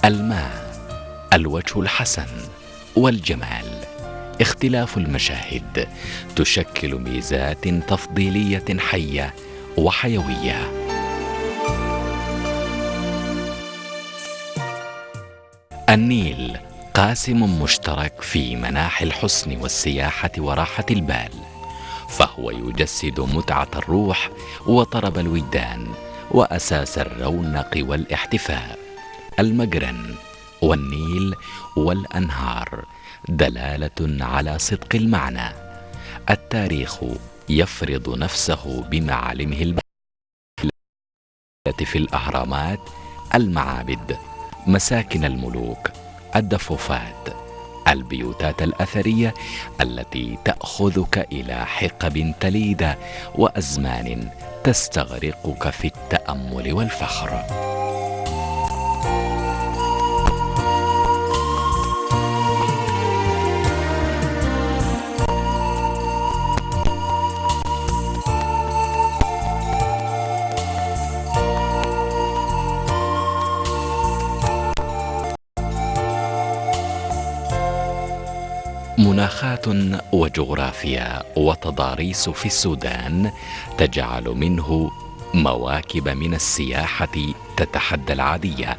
الماء، الوجه الحسن والجمال، اختلاف المشاهد تشكل ميزات تفضيلية حية وحيوية. النيل قاسم مشترك في مناحي الحسن والسياحة وراحة البال، فهو يجسد متعة الروح وطرب الوجدان وأساس الرونق والاحتفاء. المجرى والنيل والأنهار دلالة على صدق المعنى. التاريخ يفرض نفسه بمعالمه البحرية في الأهرامات، المعابد، مساكن الملوك، الدفوفات، البيوتات الأثرية التي تأخذك إلى حقب تليدة وأزمان تستغرقك في التأمل والفخر. مناخات وجغرافيا وتضاريس في السودان تجعل منه مواكب من السياحة تتحدى العادية،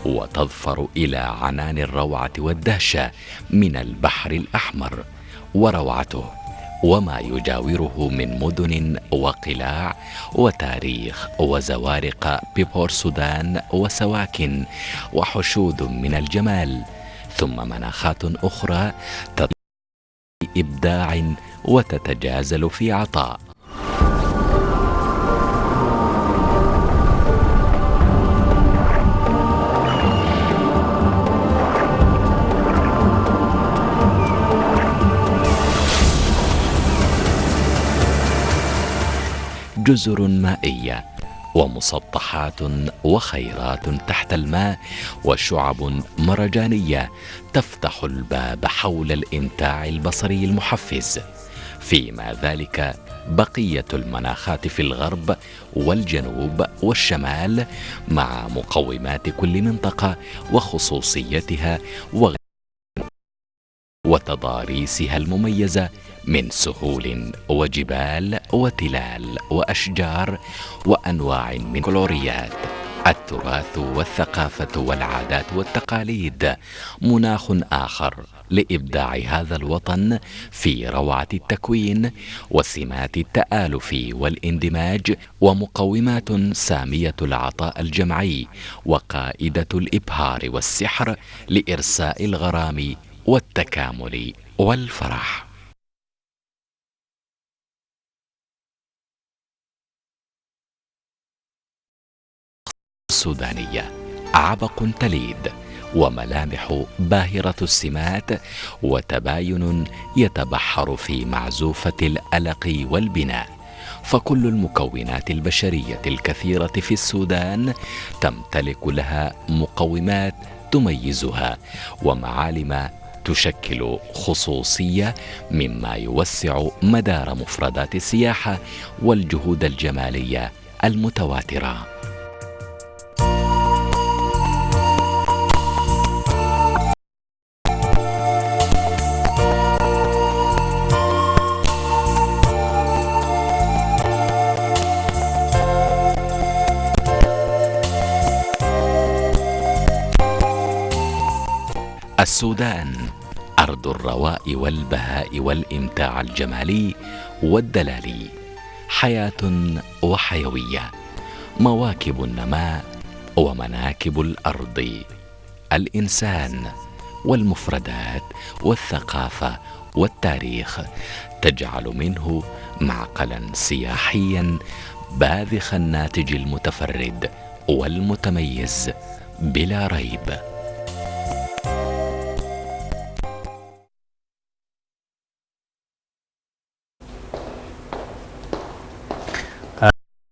وتظفر إلى عنان الروعة والدهشة من البحر الأحمر وروعته وما يجاوره من مدن وقلاع وتاريخ وزوارق ببور سودان وسواكن وحشود من الجمال، ثم مناخات أخرى تطلع إبداع وتتجازل في عطاء. جزر مائية ومسطحات وخيرات تحت الماء وشعب مرجانية تفتح الباب حول الإمتاع البصري المحفز، فيما ذلك بقية المناخات في الغرب والجنوب والشمال مع مقومات كل منطقة وخصوصيتها وتضاريسها المميزة من سهول وجبال وتلال وأشجار وأنواع من كلوريات. التراث والثقافة والعادات والتقاليد مناخ آخر لإبداع هذا الوطن في روعة التكوين وسمات التآلف والاندماج ومقومات سامية العطاء الجمعي وقائدة الإبهار والسحر لإرساء الغرام والتكامل والفرح. السودانية عبق تليد وملامح باهرة السمات وتباين يتبحر في معزوفة الألق والبناء، فكل المكونات البشرية الكثيرة في السودان تمتلك لها مقومات تميزها ومعالم تشكل خصوصية، مما يوسع مدار مفردات السياحة والجهود الجمالية المتواترة. السودان أرض الرواء والبهاء والإمتاع الجمالي والدلالي، حياة وحيوية، مواكب النماء ومناكب الأرض، الإنسان والمفردات والثقافة والتاريخ تجعل منه معقلا سياحيا باذخ الناتج المتفرد والمتميز بلا ريب.